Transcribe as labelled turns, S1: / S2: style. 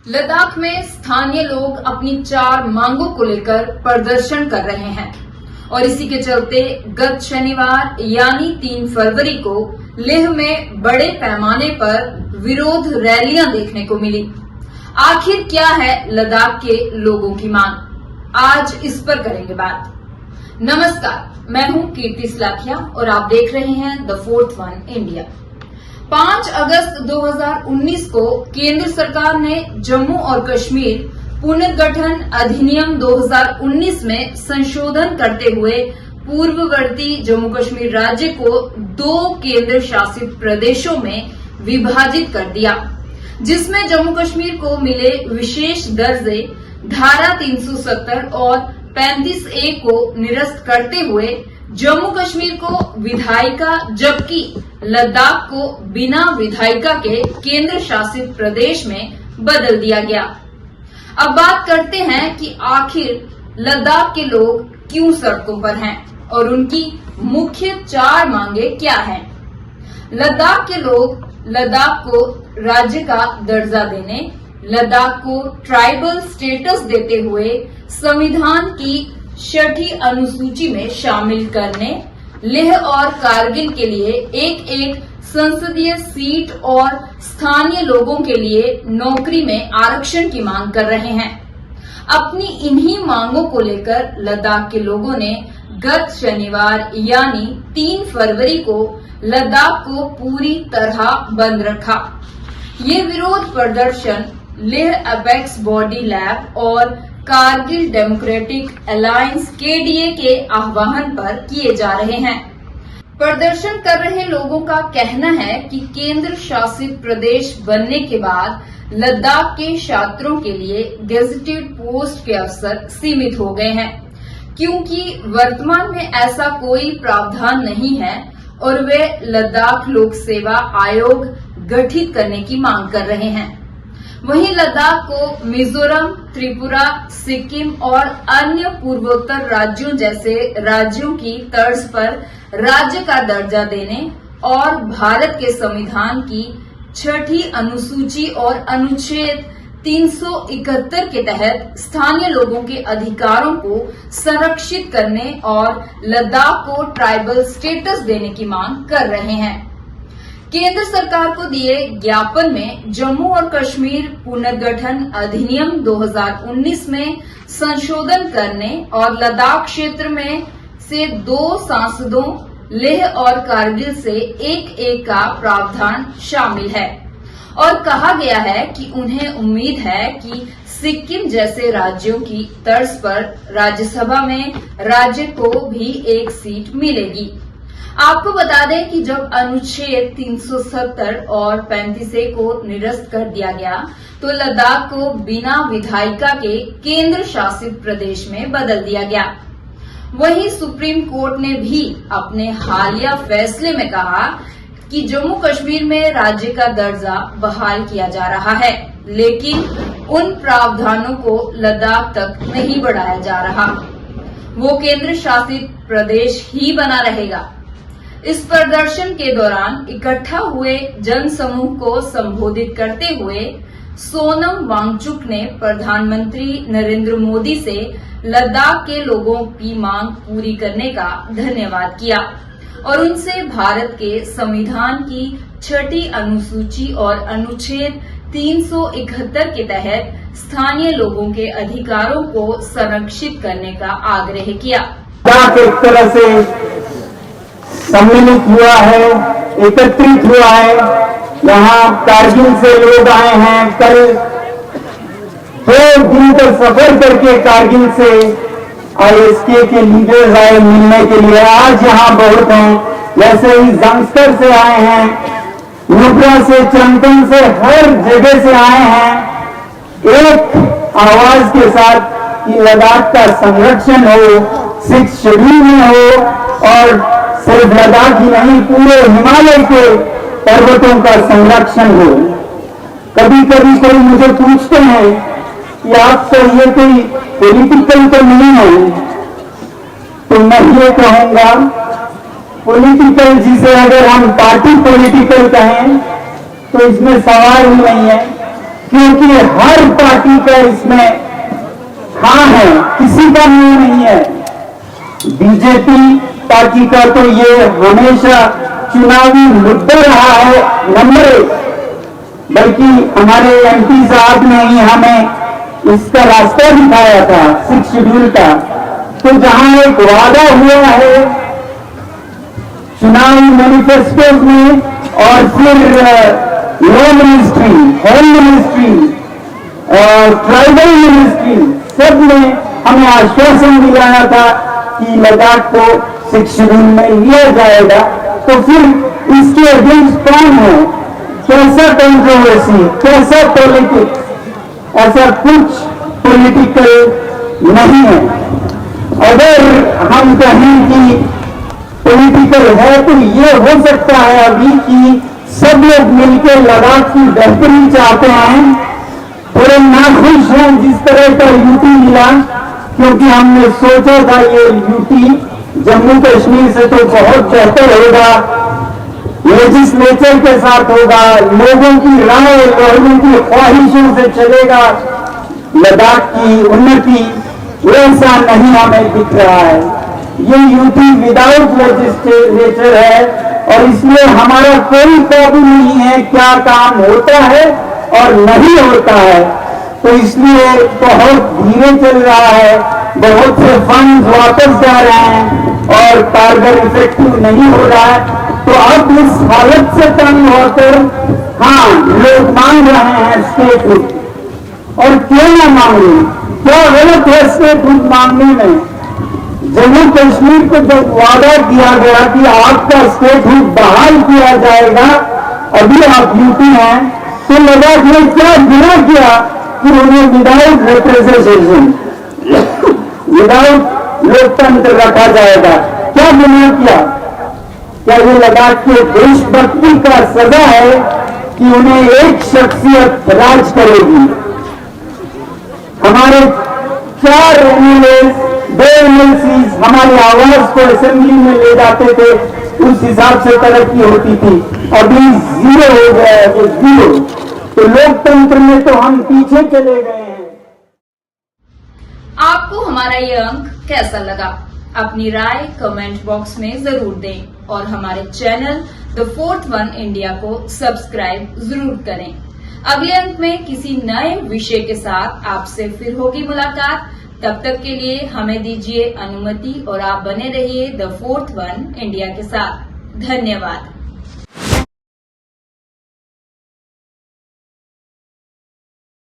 S1: लद्दाख में स्थानीय लोग अपनी 4 मांगों को लेकर प्रदर्शन कर रहे हैं और इसी के चलते गत शनिवार यानी 3 फरवरी को लेह में बड़े पैमाने पर विरोध रैलियां देखने को मिली। आखिर क्या है लद्दाख के लोगों की मांग, आज इस पर करेंगे बात। नमस्कार, मैं हूं कीर्ति सलाखिया और आप देख रहे हैं द फोर्थ वन इंडिया। 5 अगस्त 2019 को केंद्र सरकार ने जम्मू और कश्मीर पुनर्गठन अधिनियम 2019 में संशोधन करते हुए पूर्ववर्ती जम्मू कश्मीर राज्य को 2 केंद्र शासित प्रदेशों में विभाजित कर दिया, जिसमें जम्मू कश्मीर को मिले विशेष दर्जे धारा 370 और 35A को निरस्त करते हुए जम्मू कश्मीर को विधायिका जबकि लद्दाख को बिना विधायिका के केंद्र शासित प्रदेश में बदल दिया गया। अब बात करते हैं कि आखिर लद्दाख के लोग क्यों सड़कों पर हैं और उनकी मुख्य 4 मांगे क्या हैं। लद्दाख के लोग लद्दाख को राज्य का दर्जा देने, लद्दाख को ट्राइबल स्टेटस देते हुए संविधान की 6ठी अनुसूची में शामिल करने, लेह और कारगिल के लिए एक संसदीय सीट और स्थानीय लोगों के लिए नौकरी में आरक्षण की मांग कर रहे हैं। अपनी इन्हीं मांगों को लेकर लद्दाख के लोगों ने गत शनिवार यानी 3 फरवरी को लद्दाख को पूरी तरह बंद रखा। ये विरोध प्रदर्शन लेह अपेक्स बॉडी लैब और कारगिल डेमोक्रेटिक अलायंस KDA के आह्वान पर किए जा रहे हैं। प्रदर्शन कर रहे लोगों का कहना है कि केंद्र शासित प्रदेश बनने के बाद लद्दाख के छात्रों के लिए गेजेटेड पोस्ट के अवसर सीमित हो गए हैं, क्योंकि वर्तमान में ऐसा कोई प्रावधान नहीं है और वे लद्दाख लोक सेवा आयोग गठित करने की मांग कर रहे हैं। वहीं लद्दाख को मिजोरम, त्रिपुरा, सिक्किम और अन्य पूर्वोत्तर राज्यों जैसे राज्यों की तर्ज पर राज्य का दर्जा देने और भारत के संविधान की 6ठी अनुसूची और अनुच्छेद 371 के तहत स्थानीय लोगों के अधिकारों को संरक्षित करने और लद्दाख को ट्राइबल स्टेटस देने की मांग कर रहे हैं। केंद्र सरकार को दिए ज्ञापन में जम्मू और कश्मीर पुनर्गठन अधिनियम 2019 में संशोधन करने और लद्दाख क्षेत्र में से 2 सांसदों लेह और कारगिल से एक का प्रावधान शामिल है और कहा गया है कि उन्हें उम्मीद है कि सिक्किम जैसे राज्यों की तर्ज पर राज्यसभा में राज्य को भी एक सीट मिलेगी। आपको बता दें कि जब अनुच्छेद 370 और 35A को निरस्त कर दिया गया तो लद्दाख को बिना विधायिका के केंद्र शासित प्रदेश में बदल दिया गया। वहीं सुप्रीम कोर्ट ने भी अपने हालिया फैसले में कहा कि जम्मू कश्मीर में राज्य का दर्जा बहाल किया जा रहा है, लेकिन उन प्रावधानों को लद्दाख तक नहीं बढ़ाया जा रहा, वो केंद्र शासित प्रदेश ही बना रहेगा। इस प्रदर्शन के दौरान इकट्ठा हुए जन समूह को संबोधित करते हुए सोनम वांगचुक ने प्रधानमंत्री नरेंद्र मोदी से लद्दाख के लोगों की मांग पूरी करने का धन्यवाद किया और उनसे भारत के संविधान की 6ठी अनुसूची और अनुच्छेद 371 के तहत स्थानीय लोगों के अधिकारों को संरक्षित करने का आग्रह किया।
S2: एक तरह से सम्मिलित हुआ है, एकत्रित हुआ है। यहाँ कारगिल से लोग आए हैं, कल 2 दिन का सफर करके कारगिल से ISK के लीडर्स आए मिलने के लिए। आज यहाँ बहुत हैं, वैसे ही जंगस्कर से आए हैं, नुब्रा से, चंदन से, हर जगह से आए हैं एक आवाज के साथ कि लद्दाख का संरक्षण हो, 6th शेड्यूल में हो और सिर्फ लद्दाख ही नहीं पूरे हिमालय के पर्वतों का संरक्षण हो। कभी कभी कोई मुझे पूछते हैं कि आप तो ये कोई पॉलिटिकल तो नहीं है, तो मैं ये कहूंगा पॉलिटिकल जिसे अगर हम पार्टी पॉलिटिकल कहें तो इसमें सवाल ही नहीं है। क्योंकि हर पार्टी का इसमें हाँ है, किसी का नहीं है। बीजेपी पार्टी का तो ये हमेशा चुनावी मुद्दा रहा है नंबर 1, बल्कि हमारे एमपी साहब ने ही हमें इसका रास्ता दिखाया था 6 शेड्यूल का। तो जहां एक वादा हुआ है चुनावी मैनिफेस्टो में और फिर लॉ मिनिस्ट्री, होम मिनिस्ट्री और ट्राइबल मिनिस्ट्री सब ने हमें आश्वासन दिलाया था कि लद्दाख को 6 शेड्यूल में लिया जाएगा। तो फिर इसके अगेंस्ट कौन है? कैसा कंट्रोवर्सी, कैसा पॉलिटिक्स? ऐसा कुछ पॉलिटिकल नहीं है। अगर हम कहें कि पॉलिटिकल है तो ये हो सकता है अभी कि सब लोग मिलकर लद्दाख की बेहतरी चाहते हैं, थोड़े नाखुश हैं जिस तरह का यूटी मिला, क्योंकि हमने सोचा था ये यूटी जम्मू कश्मीर से तो बहुत बेहतर होगा, लेजिस्लेचर के साथ होगा, लोगों की राय, लोगों की ख्वाहिशों से चलेगा लद्दाख की उन्नति। वैसा नहीं हमें दिख रहा है। ये यूटी विदाउट लेजिस्लेचर है और इसमें हमारा कोई काबू नहीं है क्या काम होता है और नहीं होता है। तो इसलिए बहुत धीरे चल रहा है, बहुत से फंड वापस जा रहे हैं और कारगर इफेक्टिव नहीं हो रहा है। तो अब इस हालत से तंग होकर हाँ लोग मांग रहे हैं स्टेटहुड, और क्यों ना मांगे? क्या गलत है स्टेटहुड मांगने में? जम्मू कश्मीर को जब वादा किया गया कि आपका स्टेटहुड बहाल किया जाएगा, अभी आप यूटी हैं, तो लद्दाख ने क्या गुनाह किया कि उन्हें विदाउट रिप्रेजेंटेशन, विदाउट लोकतंत्र रखा जाएगा? क्या गुनाह किया? क्या ये लद्दाख के देशभक्ति का सजा है कि उन्हें एक शख्सियत राज करेगी? हमारे 4 एमएलए, 2 एमएलसीज हमारी आवाज को असेंबली में ले जाते थे, उस हिसाब से तरक्की होती थी। अभी 0 हो गया है, वो 0। तो लोकतंत्र में तो हम पीछे चले गए हैं।
S1: आपको हमारा ये अंक कैसा लगा? अपनी राय कमेंट बॉक्स में जरूर दें और हमारे channel the fourth one India को सब्सक्राइब जरूर करें। अगले अंक में किसी नए विषय के साथ आपसे फिर होगी मुलाकात। तब तक के लिए हमें दीजिए अनुमति और आप बने रहिए द फोर्थ वन इंडिया के साथ। धन्यवाद।